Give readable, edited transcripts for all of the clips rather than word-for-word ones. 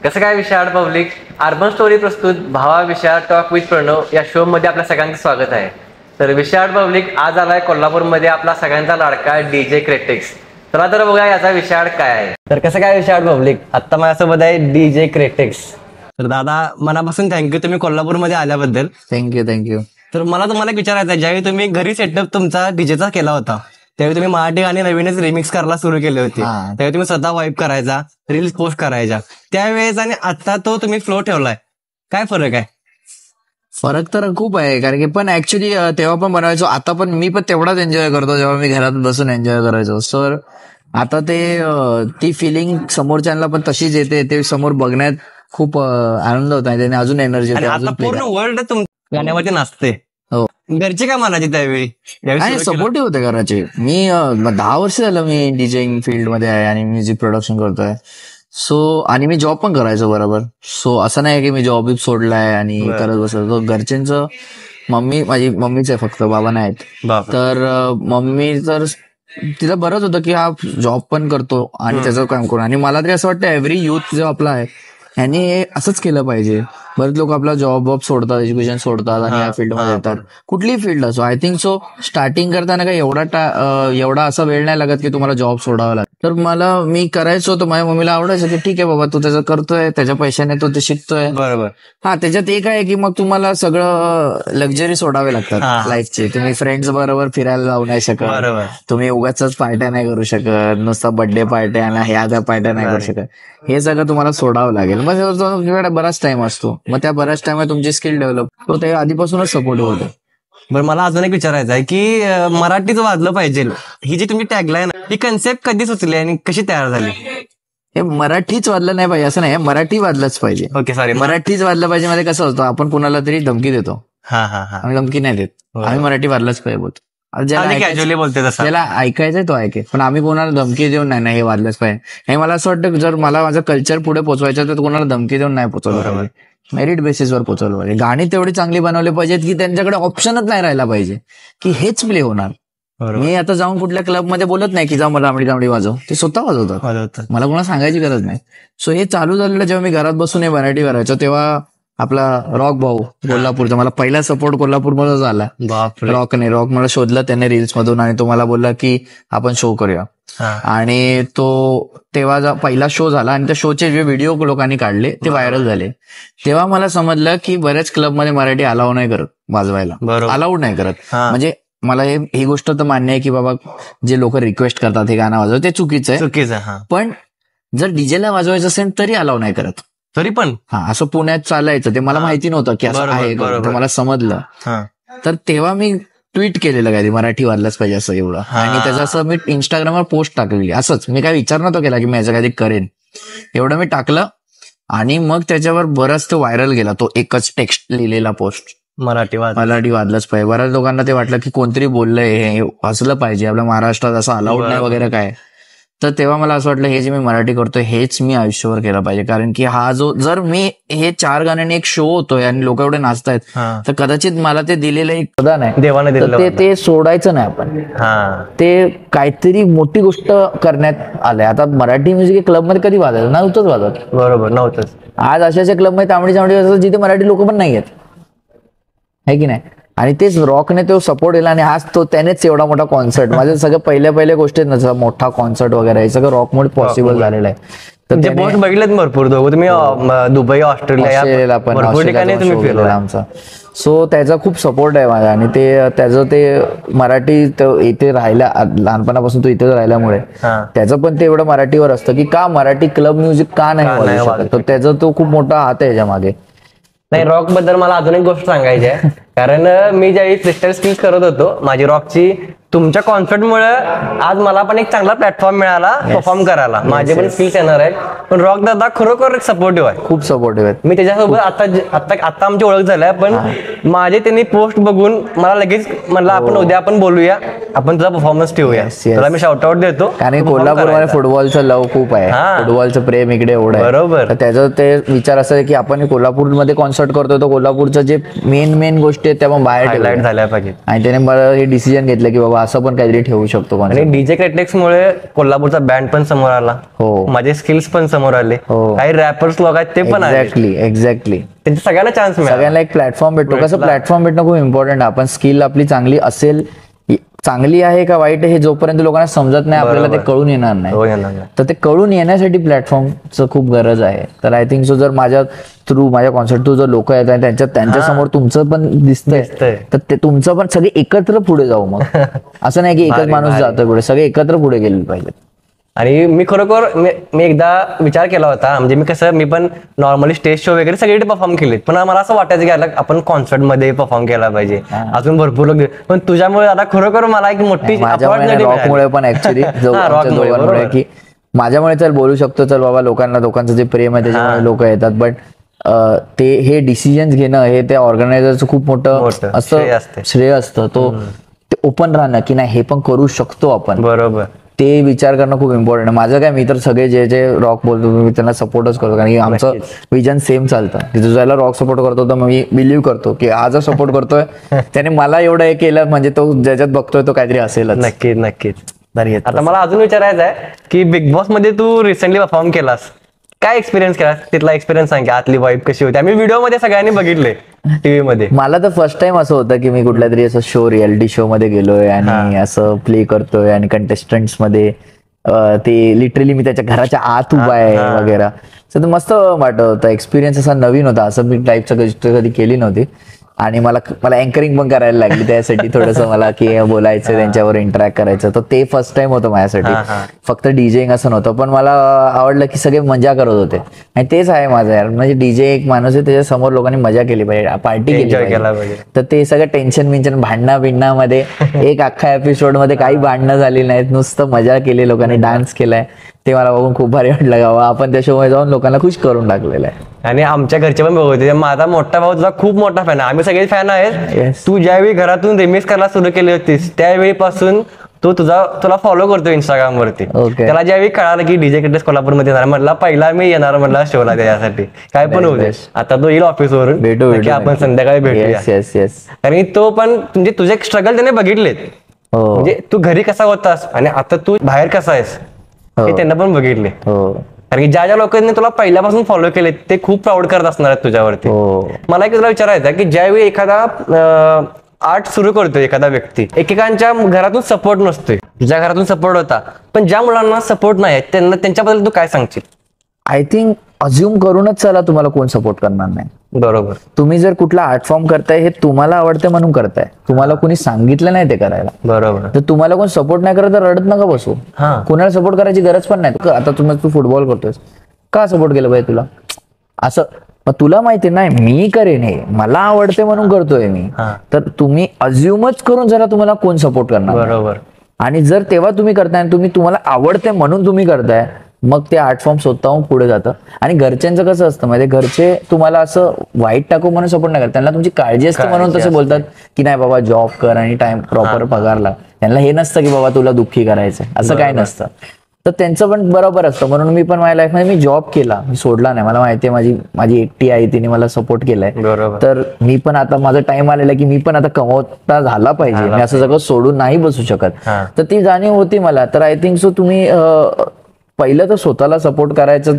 कसं काय विशाळ public urban story प्रस्तुत भावा विशाळ टॉक विथ प्रणव या शो मध्ये आपल्या सगळ्यांचं स्वागत आहे. तर विशाळ पब्लिक आज आलाय कोल्हापूरमध्ये आपला सगळ्यांचा लाडका डीजे क्रेटेक्स. चला तर बघा याचा विशाळ काय आहे. तर कसं काय विशाळ पब्लिक, आता माझ्यासोबत आहे डीजे क्रेटेक्स. तर दादा मनापासून थँक्यू तुम्ही कोल्हापूरमध्ये आल्याबद्दल. थँक्यू. तर मला तुम्हाला विचारायचं आहे, ज्यावेळी तुम्ही घरी सेटअप तुमचा डीजेचा केला होता त्यावेळी तुम्ही मराठी गाणी नवीनच रिमिक्स करायला सुरू केले होते. त्यावेळी तुम्ही स्वतः वाईप करायचा, रील्स पोस्ट करायचा. त्यावेळेस आणि आता तो तुम्ही फ्लो ठेवलाय, काय फरक आहे? फरक तर खूप आहे, कारण की पण ऍक्च्युली तेव्हा पण बनवायचो, आता पण मी पण तेवढाच एन्जॉय करतो जेव्हा मी घरात बसून एन्जॉय करायचो. सर आता ते ती फिलिंग समोरच्यांना पण तशीच येते, ते समोर बघण्यात खूप आनंद होत आहे, त्याने अजून एनर्जी होते. पूर्ण वर्ल्ड तुमच्या गाण्यावरती नाचते. हो, घरचे काय म्हणायचे त्यावेळी? सपोर्टिव्ह होते घराचे. मी 10 वर्ष झालं मी डीजेइंग फील्ड मध्ये आहे आणि म्युझिक प्रोडक्शन करतोय. सो आणि मी जॉब पण करायचो बरोबर. सो असं नाही की मी जॉब सोडलाय आणि करत बसलो. घरच्यांचं माझी मम्मीच आहे फक्त, बाबा नाहीत. तर मम्मी तर तिला बरंच होतं की हा जॉब पण करतो आणि त्याचं काम करून. आणि मला तरी असं वाटतं एव्हरी युथ जो आपला आहे यांनी असंच केलं पाहिजे. बरेच लोक आपला जॉब सोडतात, एज्युकेशन सोडतात आणि या फील्डमध्ये येतात. कुठलीही फील्ड असो. आय थिंक सो स्टार्टिंग करताना काही एवढा असा वेळ नाही लागत की तुम्हाला जॉब सोडावा लागेल. तर मी करायचो, तर माझ्या मम्मीला आवडायचं की ठीक आहे बाबा तू त्याचं करतोय, त्याच्या पैशाने तो ते शिकतोय. बरोबर. त्याच्यात एक आहे की मग तुम्हाला सगळं लक्झरी सोडावे लागतात लाईफचे. तुम्ही फ्रेंड्स बरोबर फिरायला जाऊ नाही शकत, तुम्ही उगाच पार्ट्या नाही करू शकत, नुसता बर्थडे पार्ट्या आणि ह्या त्या पार्ट्या नाही करू शकत. हे सगळं तुम्हाला सोडावं लागेल. मग बराच टाइम असतो, मग त्या बऱ्याच टाइम तुमची स्किल डेव्हलप तो ते आधीपासूनच सपोर्ट होतो. बरं, मला अजून एक विचारायचं आहे की मराठीच वाजलं पाहिजे ही जी तुम्ही टॅगलाईन, ही कन्सेप्ट कधी सुचली आणि कशी तयार झाली? हे मराठीच वाजलं नाही पाहिजे असं नाही, मराठी वाजलंच पाहिजे. Okay, sorry. मराठीच वाजलं पाहिजे मध्ये कसं होतं, आपण कुणाला तरी धमकी देतो. आम्ही धमकी नाही देत, आम्ही मराठी वाजलंच पाहिजे. ज्याला ऐकायचंय तो ऐके, पण आम्ही कोणाला धमकी देऊन नाही हे वाजलंच पाहिजे. हे मला असं वाटतं जर मला माझं कल्चर पुढे पोहोचवायचं तर कोणाला धमकी देऊन नाही पोहोचवलं पाहिजे, मेरिट बेसिसवर पोहोचवलं पाहिजे. गाणी तेवढी चांगली बनवली पाहिजेत की त्यांच्याकडे ऑप्शनच नाही राहिला पाहिजे की हेच प्ले होणार. मी आता जाऊन कुठल्या क्लबमध्ये बोलत नाही की जा मला तांबडी वाजव, ते स्वतः वाजवतात, मला कोणाला सांगायची गरज नाही. सो हे चालू झालेलं जेव्हा मी घरात बसून हे मराठी करायचो तेव्हा आपला रॉक भाऊ कोल्हापूरचा, मला पहिला सपोर्ट कोल्हापूरमध्येच आला. रॉक मला शोधलं त्याने रील्स मधून आणि तो मला बोलला की आपण शो करूया. आणि तो तेव्हा पहिला शो झाला आणि त्या शोचे जे व्हिडिओ लोकांनी काढले ते व्हायरल झाले. तेव्हा मला समजलं की बऱ्याच क्लबमध्ये मराठी अलाउ नाही करत वाजवायला, अलाउड नाही करत. म्हणजे मला ही गोष्ट तर मान्य आहे की बाबा जे लोक रिक्वेस्ट करतात हे गाणं वाजव ते चुकीचं आहे, पण जर डीजेला वाजवायचं असेल तरी अलाउ नाही करत. तरी पण असं पुण्यात चालायचं ते मला माहिती नव्हतं की असं आहे, मला समजलं. तर तेव्हा मी ट्विट केलेलं काय मराठी वाजलंच पाहिजे असं एवढं, आणि त्याचं असं मी इंस्टाग्रामवर पोस्ट टाकलेली. असंच मी काय विचार नव्हता केला की मी याचं काही करेन, एवढं मी टाकलं आणि मग त्याच्यावर बराच तो व्हायरल गेला. तो एकच टेक्स्ट लिहिलेला पोस्ट, मराठी वाजलंच पाहिजे. बऱ्याच लोकांना ते वाटलं की कोणतरी बोललंय हे वाचलं पाहिजे, आपल्या महाराष्ट्रात असं अलाउड नाही वगैरे काय. तर तेव्हा मला असं वाटलं हे जे मी मराठी करतोय हेच मी आयुष्यभर केलं पाहिजे, कारण की हा जो जर मी हे 4 गाण्यांनी एक शो होतोय आणि लोक एवढे नाचतायत तर कदाचित मला ते दिलेलं एक प्रदान आहे देवाने दिलं, ते सोडायचं नाही आपण. ते काहीतरी मोठी गोष्ट करण्यात आलंय. आता मराठी म्युझिक क्लबमध्ये कधी वाजत नव्हतंच वाजत, बरोबर नव्हतंच. आज अशाच्या क्लबमध्ये तांबडी वाजत जिथे मराठी लोक पण नाही आहेत, है की नाही. आणि तेच रॉकने तो सपोर्ट दिला आणि आज तो त्यानेच एवढा मोठा कॉन्सर्ट, माझ्या सगळं पहिल्या गोष्टी नसतात, मोठा कॉन्सर्ट वगैरे हे सगळं रॉकमुळे पॉसिबल झालेलं आहे. तर ते पोस्ट बघितलेत भरपूर दोघं तुम्ही, दुबई, ऑस्ट्रेलिया पण भरपूर ठिकाणी तुम्ही फिरला आमचा. सो त्याचा खूप सपोर्ट आहे माझा. आणि त्याचं ते मराठी इथे राहिल्या लहानपणापासून तो इथे राहिल्यामुळे त्याचं पण ते एवढं मराठीवर असतं की का मराठी क्लब म्युझिक का नाही वाजू शकत, त्याचा तो खूप मोठा हात आहे याच्या मागे. नाही, रॉक बद्दल मला अजून एक गोष्ट सांगायची आहे, कारण मी ज्यावेळी फ्रीस्टाईल स्किल्स करत होतो माझी रॉकची, तुमच्या कॉन्सर्टमुळे आज मला पण एक चांगला प्लॅटफॉर्म मिळाला परफॉर्म करायला. माझे पण स्किल्स येणार आहेत. पण रॉक दादा खरोखर सपोर्टिव्ह आहे, खूप सपोर्टिव्ह आहे. मी त्याच्यासोबत आता आमची ओळख झाली, पण माझे त्यांनी पोस्ट बघून मला लगेच म्हणलं आपण उद्या आपण बोलूया, आपण तुझा परफॉर्मन्स ठेवूया. त्याला मी शाउट आउट देतो, कारण कोल्हापूरमध्ये फुटबॉलचं लव खूप आहे, फुटबॉलचं प्रेम इकडे एवढं आहे. बरोबर. त्याचं ते विचार असं आहे की आपण कोल्हापूरमध्ये कॉन्सर्ट करतोय तर कोल्हापूरचं जे मेन गोष्टी गोष्टी आहेत त्या पण बाहेर हायलाइट झाल्या पाहिजेत. आणि त्याने मला हे डिसिजन घेतलं की बाबा असं पण काहीतरी ठेवू शकतो. आणि डीजे क्रेटेक्स मुळे कोल्हापूरचा बँड पण समोर आला. हो, माझे स्किल्स पण समोर आले. काही रॅपर्स लोक आहेत ते पण एक्झॅक्टली त्यांच्या सगळ्यांना चान्स मिळाला. सगळ्यांना एक प्लॅटफॉर्म भेटतो. कसं प्लॅटफॉर्म भेटणं खूप इम्पॉर्टंट. आपण स्किल आपली चांगली असेल, चांगली आहे का वाईट आहे हे जोपर्यंत लोकांना समजत नाही आपल्याला ते कळून येणार नाही. तर ते कळून येण्यासाठी प्लॅटफॉर्मचं खूप गरज आहे. तर आय थिंक सो जर माझ्या कॉन्सर्ट थ्रू जर लोक येत आहेत त्यांच्या समोर तुमचं पण दिसतंय तर ते तुमचं पण सगळे एकत्र पुढे जाऊ. मग असं नाही की एकच माणूस जातोय पुढे, सगळे एकत्र पुढे गेले पाहिजे. आणि मी खरोखर मी एकदा विचार केला होता, म्हणजे मी पण नॉर्मली स्टेज शो वगैरे सगळीकडे परफॉर्म केलेत, पण मला असं वाटायचं की आपण कॉन्सर्ट मध्ये परफॉर्म केला पाहिजे, अजून भरपूर लोक. पण तुझ्यामुळे आता खरोखर मला एक मोठी रॉकमुळे पण ऍक्च्युली की माझ्यामुळे चल बोलू शकतो, चल बाबा लोकांचं जे प्रेम आहे त्याच्यामुळे लोक येतात. बट ते हे डिसिजन घेणं हे त्या ऑर्गनायझरचं खूप मोठं असं श्रेय असतं. तो ओपन राहणं की नाही हे पण करू शकतो आपण, बरोबर, ते विचार करणं खूप इम्पॉर्टंट आहे. माझं काय, मी तर सगळे जे रॉक बोलतो मी त्यांना सपोर्टच करतो, कारण की आमचं विजन सेम चालतं. की तुझ्याला रॉक सपोर्ट करतो तर मी बिलीव्ह करतो की आज सपोर्ट करतोय त्याने मला एवढं हे केलं म्हणजे तो ज्याच्यात बघतोय तो काहीतरी असेल. नक्कीच. आता मला अजून विचारायचं आहे की बिग बॉस मध्ये तू रिसेंटली परफॉर्म केलास, काय एक्सपिरियन्स केला, तिथला एक्सपिरियन्स सांग. आतली वाईब कशी होती? आम्ही व्हिडिओ मध्ये सगळ्यांनी बघितले टीव्ही मध्ये. मला तर फर्स्ट टाइम असं होतं की मी कुठल्या तरी असं रियालिटी शो मध्ये गेलोय आणि असं प्ले करतोय आणि कंटेस्टंट्स मध्ये ते लिटरली मी त्याच्या घराच्या आत उभा आहे वगैरे. तर मस्त वाटत होतं. एक्सपिरियन्स असा नवीन होता, असं मी टाईपचं गोष्ट कधी केली नव्हती. आणि मला अँकरिंग पण करायला लागली त्यासाठी, थोडंसं मला की बोलायचं, त्यांच्यावर इंटरॅक्ट करायचं. तर ते फर्स्ट टाइम होतं माझ्यासाठी. फक्त डीजेइंग असं नव्हतं, पण मला आवडलं की सगळे मजा करत होते. आणि तेच आहे माझं यार, म्हणजे डीजे एक माणूस आहे, त्याच्या समोर लोकांनी मजा केली पाहिजे, पार्टी केली पाहिजे. तर ते सगळं टेन्शन भांडणामध्ये एक अख्खा एपिसोड मध्ये काही भांडणं झाली नाहीत, नुसतं मजा केली, लोकांनी डान्स केलाय. ते मला बघून खूप भारी वाटलं गावा, आपण त्या शो मध्ये जाऊन लोकांना खुश करून टाकलेलं आहे. आणि आमच्या घरचे पण बघते. माझा मोठा भाऊ तुझा खूप मोठा फॅन आहे, आम्ही सगळे फॅन आहेत. तू ज्यावेळी घरातून रिमिक्स करायला सुरू केली होतीस त्यावेळीपासून तुला फॉलो करतो इंस्टाग्राम वरती. त्याला ज्यावेळी कळालं की डीजे क्रेटेक्स कोल्हापूर मध्ये येणार, म्हटलं पहिला मी येणार म्हटलं शोला त्याच्यासाठी. काय पण होऊ दे, आता तो येईल ऑफिसवरून, भेटू आपण संध्याकाळी भेटूया. कारण तो पण म्हणजे तुझे स्ट्रगल त्याने बघितलेत, म्हणजे तू घरी कसा होतास आणि आता तू बाहेर कसा आहेस हे त्यांना पण बघितले. कारण की ज्या लोकांनी तुला पहिल्यापासून फॉलो केले ते खूप प्राऊड करत असणार आहेत तुझ्यावरती. मला एक तुला विचारायचं की ज्यावेळी एखादा आर्ट सुरू करतोय एखादा व्यक्ती, एकेकांच्या घरातून सपोर्ट नसतोय, तुझ्या घरातून सपोर्ट होता, पण ज्या मुलांना सपोर्ट नाही त्यांना त्यांच्याबद्दल तू काय सांगशील? आय थिंक अज्युम करूनच चला तुम्हाला कोण सपोर्ट करणार नाही. बरोबर. तुम्ही जर कुठला आर्ट फॉर्म करताय हे तुम्हाला आवडतंय म्हणून करताय, तुम्हाला कोणी सांगितलं नाही ते करायला. बरोबर. तर तुम्हाला कोण सपोर्ट नाही करत तर रडत नका बसू. कोणाला सपोर्ट करायची गरज पण नाही. आता तू फुटबॉल करतोयस, का सपोर्ट केलं पाहिजे तुला? असं तुला माहिती नाही मी करेन, हे मला आवडते म्हणून करतोय मी. तर तुम्ही अज्युमच करून जरा तुम्हाला कोण सपोर्ट करणार? बरोबर. आणि जर तेव्हा तुम्ही करताय आणि तुम्हाला आवडते म्हणून तुम्ही करताय, मग ते आर्ट फॉर्म स्वतःहून पुढे जातं. आणि घरच्यांचं कसं असतं म्हणजे घरचे तुम्हाला असं वाईट टाकू म्हणून सपोर्ट नाही करत, त्यांना तुमची काळजी असते म्हणून तसे बोलतात की नाही बाबा जॉब कर आणि टाइम प्रॉपर पगारला. त्यांना हे नसतं की बाबा तुला दुःखी करायचं, असं काय नसतं. तर त्यांचं पण बरोबर असतं. म्हणून मी पण माझ्या लाईफमध्ये मी जॉब केला, मी सोडला नाही. मला माहितीये माझी एकटी आई, तिने मला सपोर्ट केलाय. तर मी पण आता माझं टाइम आलेला की मी पण आता कमवता झाला पाहिजे, मी असं सगळं सोडून नाही बसू शकत. तर ती जाणीव होती मला. तर आय थिंक सो तुम्ही पहिलं तर स्वतःला सपोर्ट करायचं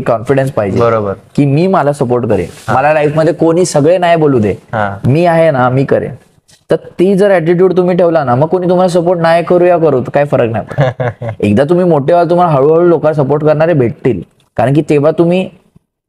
कॉन्फिडन्स पाहिजे. बरोबर. की मी मला सपोर्ट करेन, मला लाईफमध्ये कोणी सगळे नाही बोलू दे, मी आहे ना, मी करेन. तर ती जर ऍटिट्यूड तुम्ही ठेवला ना, मग कोणी तुम्हाला सपोर्ट नाही करू काय फरक नाही पडत. एकदा तुम्ही मोठे व्हाल तुम्हाला हळूहळू लोकांना सपोर्ट करणारे भेटतील. कारण की तेव्हा तुम्ही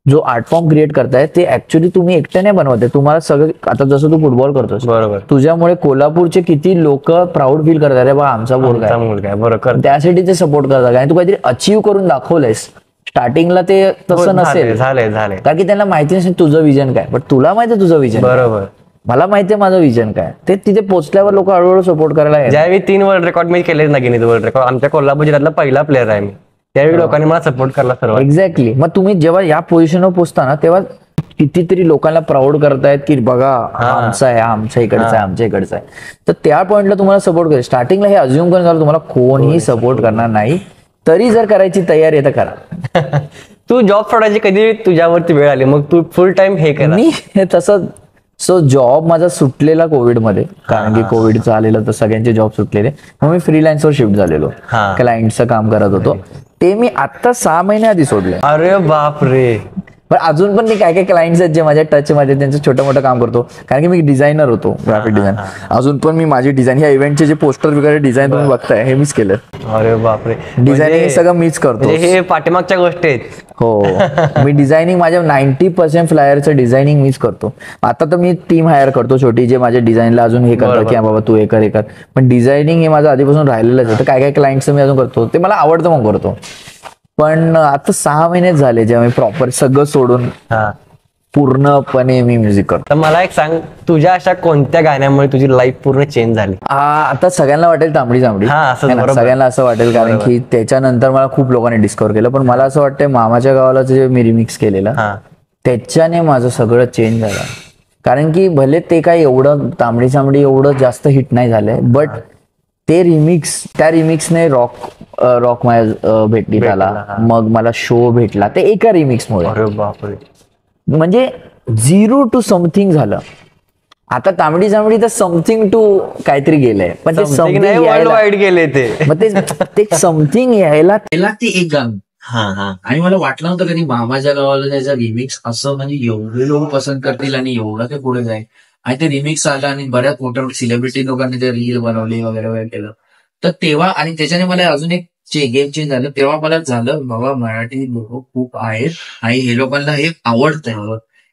जो आर्ट फॉर्म क्रिएट करताय ते ऍक्च्युअली तुम्ही एकट्याने बनवताय. तुम्हाला सगळं, आता जसं तू फुटबॉल करतोस, बरोबर, तुझ्यामुळे कोल्हापूरचे किती लोक प्राऊड फील करतात, अरे बा आमचा मुलगा आहे, बरोबर, त्यासाठी ते सपोर्ट करतात. कारण तू काहीतरी अचीव्ह करून दाखवलंयस. स्टार्टिंगला ते तसं नसेल, कारण की त्यांना माहिती नसेल तुझं विजन काय, पण तुला माहिती तुझं विजन. बरोबर. मला माहितीये माझं विजन काय, ते तिथे पोहोचल्यावर लोक हळूहळू सपोर्ट करायला. ज्यावेळी 3 वर्ल्ड रेकॉर्ड मी केले ना, गिनीज वर्ल्ड रेकॉर्ड, आमच्या कोल्हापूर जिल्ह्यातला पहिला प्लेअर आहे मी, त्यावेळी लोकांनी मला सपोर्ट करला सर्व. एक्झॅक्टली. मग तुम्ही जेव्हा या पोझिशनवर पोहोचता तेव्हा कितीतरी लोकांना प्राऊड करतायत की बघा आमचा आहे, आमच्या इकडचा आहे. तर त्या पॉइंटला तुम्हाला सपोर्ट करेल. स्टार्टिंगला हे अज्युम करून झालं तुम्हाला कोणीही सपोर्ट करणार नाही, तरी जर करायची तयारी आहे तर करा. तू जॉब सोडायची कधी तुझ्यावरती वेळ आली, मग तू फुल टाइम हे केलं? मी तसं सो जॉब माझा सुटलेला कोविडमध्ये, कारण की कोविडचं आलेलं तर सगळ्यांचे जॉब सुटलेले. मग मी फ्रीलान्सवर शिफ्ट झालेलो, क्लायंटचं काम करत होतो. ते मी आता 6 महिने आधी सोडले. अरे बाप रे. पण अजून पण मी काय काय क्लायंट्स आहेत जे माझ्या टच मध्ये, त्यांचं छोटं मोठं काम करतो, कारण की मी डिझायनर होतो, ग्राफिक डिझाईन. अजून पण मी माझी डिझाईन, ह्या इव्हेंटचे जे पोस्टर वगैरे डिझाईन तुम्ही बघताय हे मीच केलं. अरे बापरे. डिझायनिंग सगळं मीच करतो. हे पाठीमागच्या गोष्टी आहेत. हो, मी डिझायनिंग माझ्या 90% फ्लायरचं डिझायनिंग मीच करतो. आता तर मी टीम हायर करतो छोटी, जे माझ्या डिझाईनला अजून हे करतात की बाबा तू हे कर हे कर. पण डिझायनिंग हे माझं आधीपासून राहिलेलंच आहे. तर काय काय क्लायंटचं मी अजून करतो, ते मला आवडतं मग करतो. पण आता 6 महिनेच झाले जेव्हा मी प्रॉपर सगळं सोडून पूर्णपणे मी म्युझिक करतो. तर मला एक सांग, तुझ्या अशा कोणत्या गाण्यामुळे तुझी लाईफ पूर्ण चेंज झाली? आता सगळ्यांना वाटेल तांबडी जांबडी, सगळ्यांना असं वाटेल, कारण की त्याच्यानंतर मला खूप लोकांनी डिस्कव्हर केलं. पण मला असं वाटतंय मामाच्या गावाला जे मी रिमिक्स केलेलं त्याच्याने माझं सगळं चेंज झालं. कारण की भले ते काय एवढं तांबडी जांबडी एवढं जास्त हिट नाही झालंय, बट ते रिमिक्स, त्या रिमिक्सने रॉक माझ्या भेटली त्याला, मग मला शो भेटला ते एका रिमिक्समुळे. म्हणजे 0 to समथिंग झालं. आता तांबडी जांबडी तर समथिंग टू काहीतरी गेलंय, पण ते समथिंग वर्ल्ड वाईड गेले ते. मग ते समथिंग यायला त्याला ते एक गाणं. आणि मला वाटलं होतं कधी मामाच्या गावाला त्याचा रिमिक्स असं म्हणजे एवढे लोक पसंत करतील आणि एवढं ते पुढे जाईल. आणि ते रिमिक्स आलं आणि बऱ्याच मोठ्या सेलिब्रिटी लोकांनी ते रील बनवली वगैरे वगैरे केलं. तर तेव्हा आणि त्याच्याने मला अजून एक गेम चेंज झालं. तेव्हा मला झालं बाबा मराठी लोक खूप आहेत आणि हे लोकांना हे आवडतंय,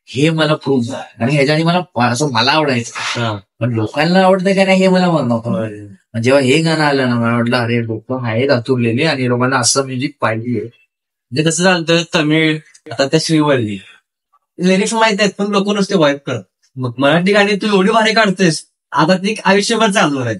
हे मला प्रूव्ह झालं. आणि ह्याच्याने मला आवडायचं, पण लोकांना आवडतंय का नाही हे मला नव्हतं. जेव्हा हे गाणं आलं ना, मला वाटलं अरे लोक आहेत आतुरलेले आणि लोकांना असं म्युझिक पाहिजे. म्हणजे कसं झालं, तमिळ आता त्या श्रीवल्ली लिरिक्स माहित आहेत पण लोक नुसते वाईप करत. मग मराठी गाणी तू एवढी भारी काढतेस, आता ती आयुष्यभर चालू आहे.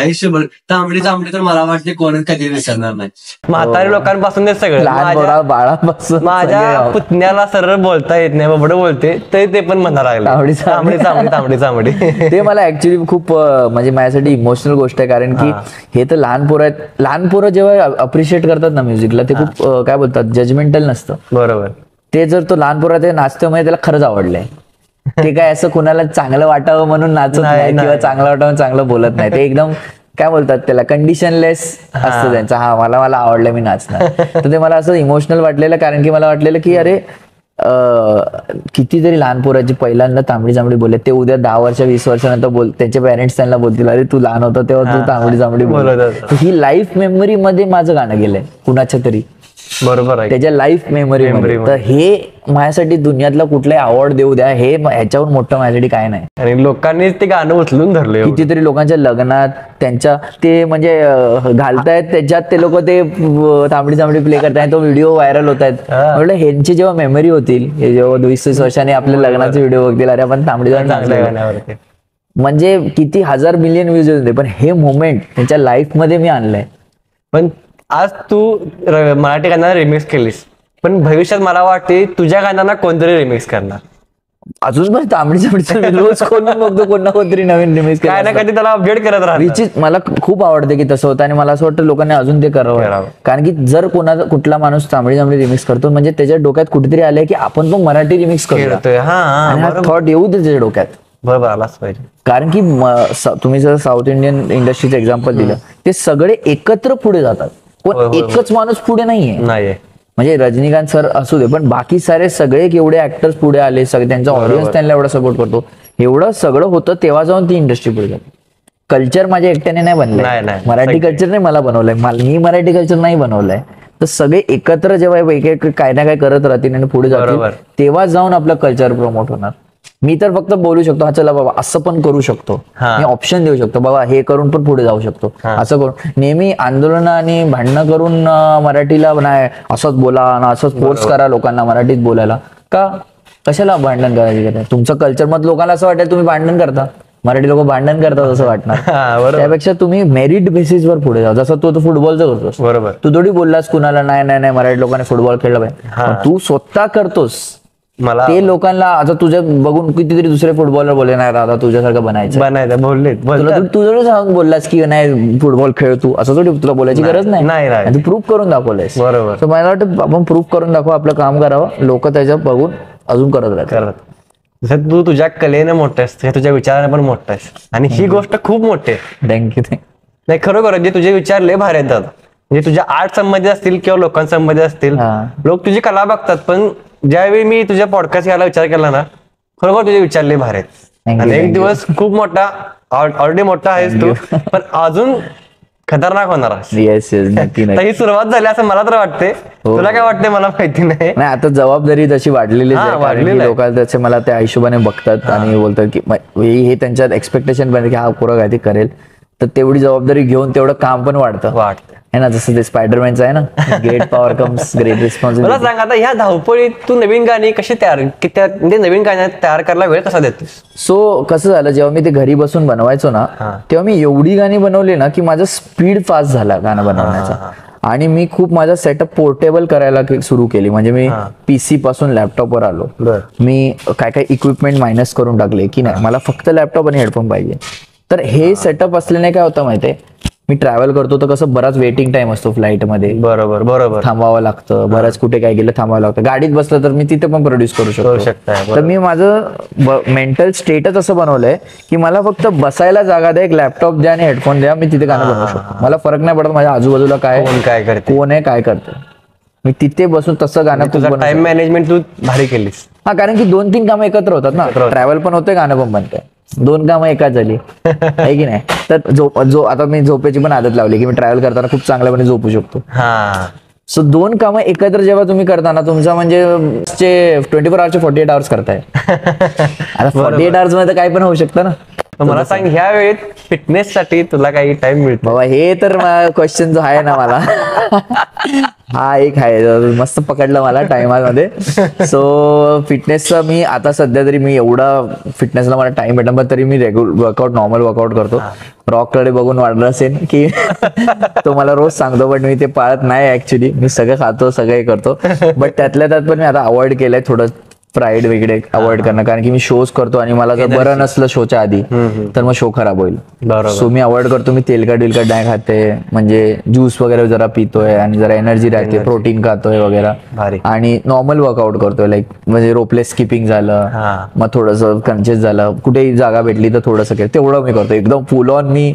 आयुष्यभर तांबडी जांबडी तर मला वाटते कोणच कधी विसरणार नाही. म्हातारी लोकांपासून ते सगळं, बाळापासून माझ्या पुतण्याला सरळ बोलता येत नाही, बबड बोलते ते पण म्हणा लागले तांबडी जांबडी तांबडी जांबडी. ते मला ऍक्च्युली खूप म्हणजे माझ्यासाठी इमोशनल गोष्ट आहे, कारण की हे तर लहान पोरं आहेत. लहान पोरं जेव्हा अप्रिशिएट करतात ना म्युझिकला, ते खूप काय बोलतात जजमेंटल नसतं. बरोबर. ते जर तो लहान पोरं ते नाचतो म्हणजे त्याला खरंच आवडलंय. ते काय असं कोणाला चांगलं वाटावं म्हणून नाचत नाही किंवा चांगलं वाटावं चांगलं बोलत नाही. ते एकदम काय बोलतात त्याला कंडिशनलेस असतं त्यांचं. मला आवडलं मी नाचणार. तर ते मला असं इमोशनल वाटलेलं, कारण की मला वाटलेलं की अरे कितीतरी लहान पोराची पहिल्यांदा तांबडी जांबडी बोलले, ते उद्या 10 वर्ष 20 वर्षानंतर त्यांचे पेरेंट्स त्यांना बोलतील अरे तू लहान होता तेव्हा तू तांबडी जांबडी बोलत. ही लाईफ मेमरी मध्ये माझं गाणं गेलंय कुणाच्या तरी. बरोबर आहे, त्याच्या लाईफ मेमरी. तर हे माझ्यासाठी दुनियातला कुठलाही अवॉर्ड देऊ द्या, हे ह्याच्यावर मोठं माझ्यासाठी काय नाही. आणि लोकांनी ते गाणं उचलून धरले. कितीतरी लोकांच्या लग्नात त्यांच्या ते म्हणजे घालतायत त्याच्यात ते लोक ते तांबडी जांबडी प्ले करतायत, तो व्हिडिओ व्हायरल होत आहेत. म्हटलं ह्यांची जेव्हा मेमरी होतील, हे जेव्हा 20-30 वर्षांनी आपल्या लग्नाचे व्हिडिओ बघतील, अरे आपण तांबडी जांबडी म्हणजे किती 1000 मिलियन व्ह्यूज होते. पण हे मोमेंट त्यांच्या लाईफ मध्ये मी आणलंय. पण आज तू मराठी गाण्यांना रिमिक्स केलीस, पण भविष्यात मला वाटते तुझ्या गाण्यांना कोणतरी रिमिक्स करणार. अजून पण तांबडी जांबडी रोज खोलून बघतो कोणतरी नवीन रिमिक्स काय ना कधी त्याला अपडेट करत राहतो. मला खूप आवडते की तसं होतं आणि मला असं वाटतं लोकांनी अजून ते करावं. कारण की जर कुठला माणूस तांबडी जांबडी रिमिक्स करतो म्हणजे त्याच्या डोक्यात कुठेतरी आलंय की आपण पण मराठी रिमिक्स करतोय. हा थॉट येऊ दे त्याच्या डोक्यात. बरोबर, आलाच पाहिजे. कारण की तुम्ही जर साऊथ इंडियन इंडस्ट्रीचं एक्झाम्पल दिलं, ते सगळे एकत्र पुढे जातात. पण एकच माणूस पुढे नाहीये. म्हणजे रजनीकांत सर असू दे, पण बाकी सारे सगळे एवढे ऍक्टर्स पुढे आले, सगळे त्यांचा ऑडियन्स त्यांना एवढा सपोर्ट करतो. एवढं सगळं होतं तेव्हा जाऊन ती इंडस्ट्री पुढे जाते. कल्चर माझ्या एकट्याने नाही बनलंय, मराठी कल्चर नाही मला बनवलंय, मी मराठी कल्चर नाही बनवलंय. तर सगळे एकत्र जेव्हा एक काय ना काय करत राहतील आणि पुढे जातील, तेव्हा जाऊन आपलं कल्चर प्रमोट होणार. मी तर फक्त बोलू शकतो, हा चला बाबा असं पण करू शकतो, मी ऑप्शन देऊ शकतो, बाबा हे करून पण पुढे जाऊ शकतो. असं करून नेहमी आंदोलन आणि भांडणं करून मराठीला नाही असंच बोला आणि असंच फोर्स करा लोकांना मराठीत बोलायला का? कशाला भांडण करायची? तुमचं कल्चर मग लोकांना असं वाटेल तुम्ही भांडण करता, मराठी लोक भांडण करतात असं वाटणार. त्यापेक्षा तुम्ही मेरिट बेसिसवर पुढे जा. जसं तू फुटबॉलचं करतोस, बरोबर, तू थोडी बोललास कुणाला नाही नाही नाही मराठी लोकांनी फुटबॉल खेळलं पाहिजे, तू स्वतः करतोस. मला ते लोकांना आता तुझ्या बघून कितीतरी दुसरे फुटबॉलर बोलले नाही दादा तुझ्यासारखं बनायचं बोलले, तू जर सांगून बोललास की नाही फुटबॉल खेळ तू, असं थोडी तुला बोलायची गरज नाही, तू प्रूफ करून दाखवलंयस. बरोबर. तर मला वाटतं आपण प्रूफ करून दाखवा, आपलं काम करावं, लोक त्याच्या बघून अजून करत राहतात. जसं तू तुझ्या कलेनं मोठं आहेस तसं तुझ्या विचाराने पण मोठं आहेस, आणि ही गोष्ट खूप मोठी आहे. थँक्यू. नाही खरोखर जे तुझे विचार लय भारी आहेत दादा. म्हणजे तुझ्या आर्ट संबंधित असतील किंवा लोकांसंबंधित असतील, लोक तुझी कला बघतात, पण ज्यावेळी मी तुझ्या पॉडकास्ट घ्यायला विचार केला ना, खरोखर तुझे विचार लय भारी आहेत. आणि एक दिवस खूप मोठा, ऑलरेडी मोठा आहेस तू, पण अजून खतरनाक होणार आहेस. येस येस, नक्की नक्की. ही सुरुवात झाली असं मला तर वाटते. तुला काय वाटतंय मला माहिती नाही. आता जबाबदारी तशी वाढलेली लोक त्याचे मला त्या हिशोबाने बघतात आणि बोलतात की हे त्यांच्यात एक्सपेक्टेशन बनते की हा पोरं काय ते करेल, तर तेवढी जबाबदारी घेऊन तेवढं काम पण वाढतं है ना. जसं ते स्पायडरमॅनचं आहे ना, great power comes great responsibility. मला सांग आता ह्या धावपळीत तू नवीन गाणी कशी तयार, म्हणजे नवीन गाणी तयार करायला वेळ कसा देतोस? सो कसं झालं, जेव्हा मी ते घरी बसून बनवायचो ना, तेव्हा मी एवढी गाणी बनवली ना की माझा स्पीड फास्ट झाला गाणं बनवण्याचा. आणि मी खूप माझा सेटअप पोर्टेबल करायला सुरू केली. म्हणजे मी पीसी पासून लॅपटॉपवर आलो. मी काय काय इक्विपमेंट मायनस करून टाकले की नाही, मला फक्त लॅपटॉप आणि हेडफोन पाहिजे. तर हे सेटअप असल्याने काय होतं माहितीये, मी ट्रॅव्हल करतो तर कसं बराच वेटिंग टाइम असतो फ्लाईटमध्ये. बरोबर बरोबर. थांबावं लागतं, बरंच कुठे काय गेलं थांबावं लागतं. गाडीत बसलं तर मी तिथे पण प्रोड्यूस करू शकतो. तर मी माझं मेंटल स्टेटच असं बनवलंय की मला फक्त बसायला जागा द्या, एक लॅपटॉप द्या आणि हेडफोन द्या, मी तिथे गाणं बनवू शकतो. मला फरक नाही पडत माझ्या आजूबाजूला काय करते, कोण आहे काय करतं, मी तिथे बसून तसं गाणं. तुझं टाइम मॅनेजमेंट तू भारी केलीस. कारण की 2-3 कामं एकत्र होतात ना, ट्रॅव्हल पण होते, गाणं पण बनतंय, 2 कामं एकाच झाली आहे की नाही. तर आता मी झोपेची पण आदत लावली की मी ट्रॅव्हल करताना खूप चांगल्यापणे झोपू शकतो. सो 2 कामं एकत्र जेव्हा तुम्ही करताना तुमचा म्हणजे 24 आवर्सचे 48 आवर्स करताय. आता 48 आवर्स मध्ये काय पण होऊ शकतं ना. मला सांग, ह्या वेळेत फिटनेस साठी तुला काही टाइम मिळतो? बाबा हे तर क्वेश्चन जो आहे ना मला, हा एक आहे मस्त पकडलं मला टाइमामध्ये. सो फिटनेसचा मी आता सध्या तरी मी एवढा फिटनेसला मला टाइम भेटला, पण तरी मी रेग्युलर वर्कआउट, नॉर्मल वर्कआउट करतो. रॉककडे बघून वाटलं असेल की तो मला रोज सांगतो, पण मी ते पाळत नाही ऍक्च्युली. मी सगळं खातो, सगळं हे करतो, बट त्यातल्या त्यात पण मी आता अवॉइड केलंय थोडं फ्राईड वगैरे अवॉइड करणं. कारण की मी शोज करतो आणि मला जर बरं नसलं शोच्या आधी तर मग शो खराब होईल. सो मी अवॉइड करतो. मी तेलकट बिलकट नाही खाते, म्हणजे ज्यूस वगैरे जरा पितोय आणि जरा एनर्जी राहते, प्रोटीन खातोय वगैरे, आणि नॉर्मल वर्कआउट करतोय. लाईक म्हणजे रोपलेस स्किपिंग झालं, मग थोडंसं कन्शियस झालं, कुठेही जागा भेटली तर थोडंसं केलं, तेवढं मी करतो. एकदम फुल ऑन मी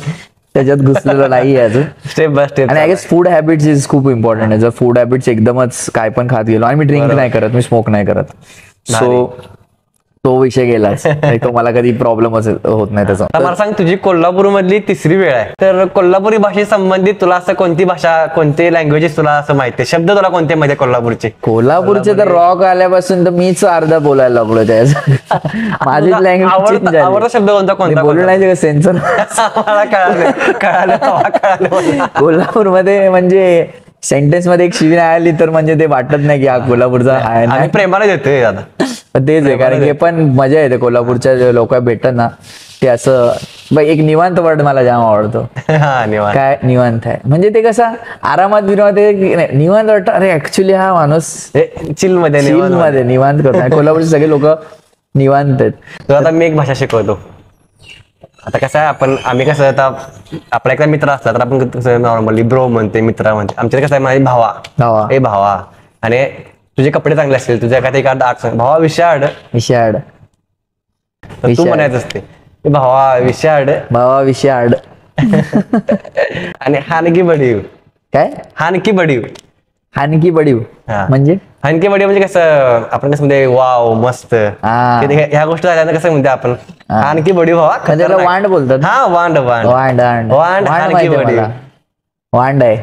त्याच्यात घुसलेलं नाही अजून. Step by step. आणि I guess food habits is खूप इम्पॉर्टंट आहे. जर फूड हॅबिट्स एकदमच काय पण खात गेलो, आणि मी ड्रिंक नाही करत, मी स्मोक नाही करत, सो तो विषय गेलाच. तो मला कधी प्रॉब्लेमच होत नाही त्याचा. मला सांग, तुझी कोल्हापूर मधली 3री वेळ आहे, तर कोल्हापुरी भाषेसंबंधित तुला असं कोणती भाषा, कोणते लँग्वेजेस तुला असं माहिती, शब्द तुला कोणते माहिती कोल्हापूरचे? कोल्हापूरचे तर रॉक आल्यापासून तर मीच अर्धा बोलायला लागलो त्याचा. माझी लँग्वेज आवडता शब्द कोणता बोलू नाही सेन्सर. कळालं. कोल्हापूरमध्ये म्हणजे सेंटेन्स मध्ये एक शिवी आली तर म्हणजे ते वाटत नाही की हा कोल्हापूरचा आहे, आणि प्रेमाने देतोय आता. तेच आहे, कारण की पण मजा येते कोल्हापूरच्या जे लोक भेटतात ना, ते असं एक निवांत वर्ड मला जाम आवडतो. काय निवांत आहे म्हणजे ते कसं आरामात निवांत वाटतं. अरे ऍक्च्युली हा माणूस चिल मध्ये निवांत करतो. कोल्हापूरचे सगळे लोक निवांत आहेत. आता मी एक भाषा शिकवतो. आता कसं आहे, आम्ही कसं, आता आपला एखादा मित्र असला तर आपण कसं नॉर्मली ब्रो म्हणते, मित्र म्हणते. आमच्याकडे कसं आहे, माझी भावा, आणि तुझे कपडे चांगले असतील, तुझ्या एखादा भावा विशाड, तू म्हणायचं असते भावा विशाड. आणि हानकी बडीव. काय हानकी बडीव? हानकी बडीव म्हणजे हानकी बडीव म्हणजे कसं, आपण कसं म्हणते वाव मस्त, ह्या गोष्टी झाल्या कसं म्हणते आपण हानकी बडीव भावा. वांड बोलतात. हा, वांड हानकी बडीव, वांड आहे.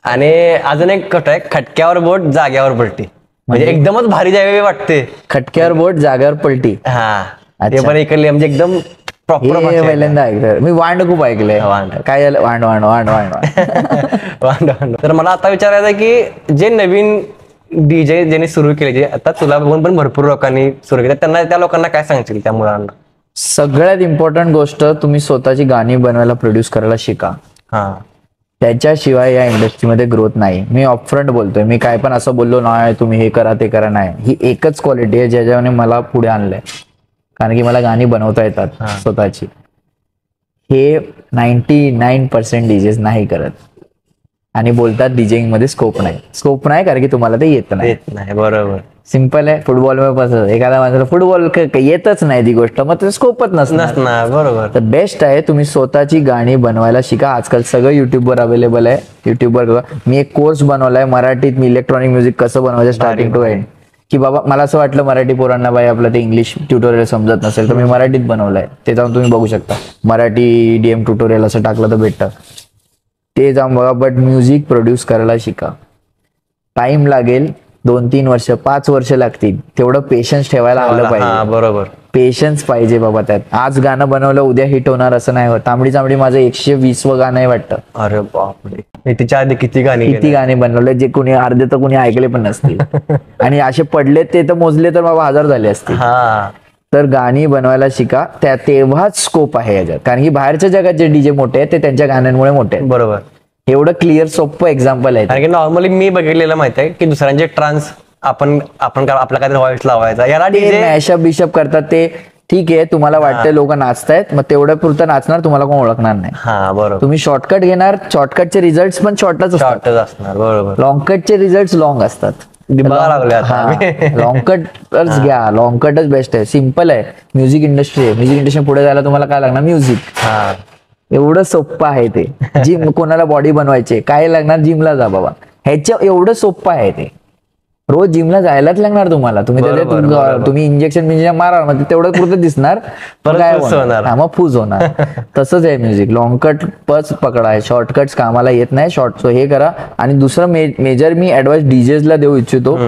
आणि अजून एक कट आहे, खटक्यावर बोट जाग्यावर पलटी. म्हणजे एकदमच भारी जावे वाटते. खटक्यावर बोट जाग्यावर पलटी. हा, ते पण ऐकले म्हणजे एकदम प्रॉपर. पहिल्यांदा ऐकलं मी. वांड खूप ऐकलंय. काय झालं? वांड वांड वांड वांड वांड. तर मला आता विचारायचं आहे की जे नवीन डीजे ज्यांनी सुरू केले, जे आता तुला बघून पण भरपूर लोकांनी सुरू केले, त्यांना, त्या लोकांना काय सांगशील, त्या मुलांना? सगळ्यात इम्पॉर्टंट गोष्ट, तुम्ही स्वतःची गाणी बनवायला, प्रोड्यूस करायला शिका. त्याच्याशिवाय या इंडस्ट्रीमध्ये ग्रोथ नाही. मी अपफ्रंट बोलतोय. मी काय पण असं बोललो नाही तुम्ही हे करा ते करा, नाही. ही एकच क्वालिटी आहे ज्याच्याने मला पुढे आणलंय, कारण की मला गाणी बनवता येतात स्वतःची. हे 99% डीजेस नाही करत. आणि बोलतात डीजेइंग मध्ये स्कोप नाही कारण की तुम्हाला ते येत नाही. बरोबर. सिंपल आहे. फुटबॉल मध्ये एखाद्या माणसाला फुटबॉल येतच नाही ती गोष्ट, मग ते स्कोपच नसणार. बरोबर. तर बेस्ट आहे तुम्ही स्वतःची गाणी बनवायला शिका. आजकाल सगळं युट्यूबवर अवेलेबल आहे. युट्यूबवर मी एक कोर्स बनवलाय मराठीत, मी इलेक्ट्रॉनिक म्युझिक कसं बनवायचं स्टार्टिंग टू एंड. की बाबा मला असं वाटलं मराठी पोरांना बाई आपलं ते इंग्लिश ट्युटोरियल समजत नसेल तर मी मराठीत बनवलंय. ते जाऊन तुम्ही बघू शकता. मराठी EDM ट्युटोरियल असं टाकलं तर भेटतं, ते जाऊन बघा. बट म्युझिक प्रोड्यूस करायला शिका. टाइम लागेल, 2-3 वर्ष 5 वर्ष लागतील. तेवढं पेशन्स ठेवायला आलं पाहिजे. बरोबर. पेशन्स पाहिजे बाबा त्यात. आज गाणं बनवलं उद्या हिट होणार असं नाही होत. तांबडी चांबडी माझं 120वं गाणं आहे वाटतं. अरे बापरे. तिच्या आधी किती गाणी बनवले जे कोणी अर्धे तर कोणी ऐकले पण नसतील. आणि असे पडले ते तर मोजले तर बाबा 1000 झाले असतील. तर गाणी बनवायला शिका. तेव्हाच स्कोप आहे याच्यात. कारण की बाहेरच्या जगात जे डीजे मोठे आहेत ते त्यांच्या गाण्यांमुळे मोठे आहेत. बरोबर. एवढं क्लिअर सोपं एक्झाम्पल आहे. कारण की नॉर्मली मी बघितलेलं माहिती आहे की दुसऱ्यांचे ट्रान्स आपण आपला काहीतरी व्हॉइस लावायचा, याला डीजे मॅशअप बिशअप करतात. ते ठीक आहे, तुम्हाला वाटतंय लोक नाचतायत, मग तेवढ्या पुरतं नाचणार, तुम्हाला कोण ओळखणार नाही. बरोबर. तुम्ही शॉर्टकट घेणार, शॉर्टकटचे रिझल्ट पण शॉर्टच असणार. बरोबर. लॉंगकटचे रिझल्ट लॉंग असतात. लॉंगकटच घ्या. लॉंगकटच बेस्ट आहे. सिम्पल आहे. म्युझिक इंडस्ट्री पुढे जायला तुम्हाला काय लागणार? म्युझिक. एवढं सोपं आहे ते. जिम कोणाला बॉडी बनवायचे काय लागणार? जिमला जा बाबा. ह्याच्या एवढं सोपं आहे ते. रोज जिमला जायलाच लागणार तुम्हाला. तुम्ही इंजेक्शन मारा, मग तेवढं पुरतं दिसणार, मग फूज होणार. तसंच आहे म्युझिक. लॉंगकट पकडा, शॉर्टकट्स कामाला येत नाही. शॉर्ट हे करा. आणि दुसरं मेजर मी ऍडवाइस डीजेसला देऊ इच्छितो,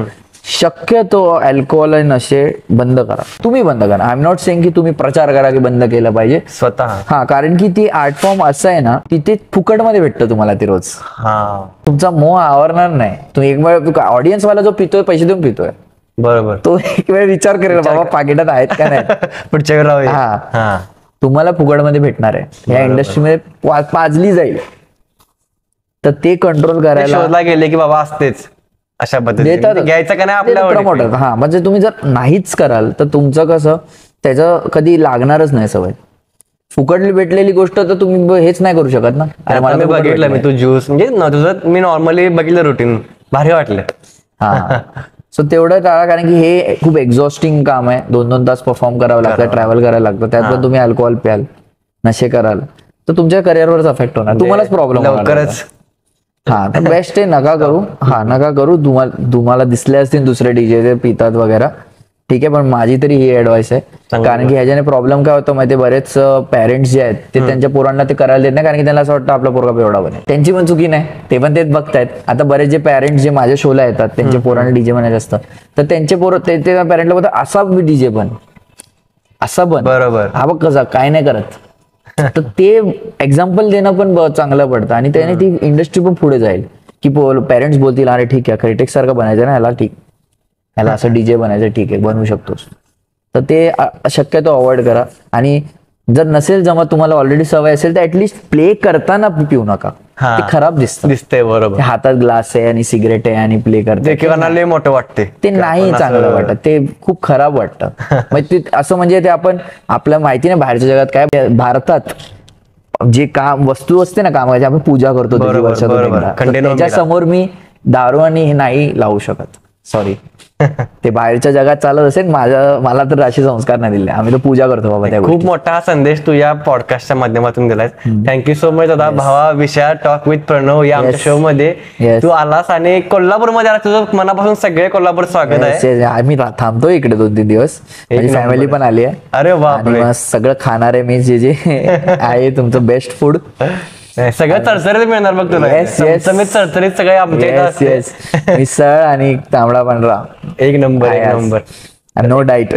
शक्यतो अल्कोहोल आणि नशे बंद करा. तुम्ही बंद करा. आय एम नॉट सेइंग की तुम्ही प्रचार करा की बंद केलं पाहिजे स्वतः. कारण की ती आर्ट फॉर्म असं आहे ना, तिथे फुकटमध्ये भेटतं तुम्हाला ते रोज. तुमचा मोह आवरणार नाही. तुम्ही एक वेळ ऑडियन्स वाला जो पितोय पैसे देऊन पितोय, बरोबर, तो एक वेळ विचार करेल बाबा पाकिटात आहेत का नाही पुढच्या वेळेला. तुम्हाला फुकटमध्ये भेटणार आहे. या इंडस्ट्रीमध्ये पाजली जाईल. तर ते कंट्रोल करायला गेले की बाबा असतेच अशा पद्धतीने घ्यायचं का नाही आपल्या प्रमोटर. म्हणजे तुम्ही जर नाहीच कराल तर तुमचं कसं त्याचं कधी लागणारच नाही सवय. फुकटली भेटलेली गोष्ट तर तुम्ही हेच नाही करू शकत ना. मला बघितलं मी तू ज्यूस म्हणजे तुझं मी नॉर्मली बघितलं रुटीन, भारी वाटलं. सो तेवढं टाळा. कारण की हे खूप एक्झॉस्टिंग काम आहे. 2-2 तास परफॉर्म करावं लागतं, ट्रॅव्हल करायला लागतं. त्यात तुम्ही अल्कोहोल प्याल, नशे कराल तर तुमच्या करिअरवरच अफेक्ट होणार. तुम्हालाच प्रॉब्लेम लवकरच. तर बेस्ट आहे, नका करू. नका करू. तुम्हाला दिसले असतील दुसरे डीजे ते पितात वगैरे, ठीक आहे, पण माझी तरी ही ऍडवाइस आहे. कारण की ह्याच्याने प्रॉब्लेम काय होतं माहिती, बरेच पेरेंट्स जे आहेत ते त्यांच्या पोरांना ते करायला देत नाही. कारण की त्यांना असं वाटतं आपला पोरगा एवढा बने. त्यांची पण चुकी नाही, ते पण तेच बघतायत. आता बरेच जे पेरेंट्स जे माझ्या शोला येतात त्यांच्या पोरांना डीजे बनायचं असतं, तर त्यांचे पोरं ते पेरेंटला बोलतात असा डीजे बन, असा बन. बरोबर. हा बघ कसा काय नाही करत. तर ते एक्झाम्पल देणं पण चांगलं पडतं. आणि त्याने ती इंडस्ट्री पण पुढे जाईल. की पेरेंट्स बोलतील अरे ठीक आहे क्रिटिक्स सारखं बनायचं ना ह्याला, ठीक ह्याला असं डीजे बनायचं, ठीक आहे बनवू शकतोस. तर ते शक्यतो अवॉइड करा. आणि जर नसेल जमत, तुम्हाला ऑलरेडी सवय असेल तर ऍटलीस्ट प्ले करताना पिऊ नका. ते खराब दिसतंय. बरोबर. हातात ग्लास आहे आणि सिगरेट आहे आणि प्ले करते, मोठं वाटते. ते नाही चांगलं वाटत. ते खूप खराब वाटतं. म्हणजे असं म्हणजे ते आपण आपल्या माहिती नाही बाहेरच्या जगात काय, भारतात जे काम वस्तू असते ना कामाची, आपण पूजा करतो त्याच्या समोर मी दारू आणि नाही लावू शकत. सॉरी. ते बाहेरच्या जगात चालत असेल, मला तर असे संस्कार नाही दिले. आम्ही तर पूजा करतो बाबा. त्या खूप मोठा संदेश तू या पॉडकास्टच्या माध्यमातून दिलाय. थँक्यू सो मच दादा. भावा विषया टॉक विथ प्रणव या आमच्या शो मध्ये तू आलास आणि कोल्हापूरमध्ये आला. तुझं मनापासून सगळे कोल्हापूर स्वागत आहे. आम्ही थांबतो इकडे 2-3 दिवस. माझी फॅमिली पण आली आहे. अरे वा. सगळं खाणार आहे मी, जे आहे तुमचं बेस्ट फूड सगळं चरचरीत मिळणार बघ तुला. चरचरीत सगळे आमच्या मिसळ आणि तांबडा पांढरा एक नंबर. No diet.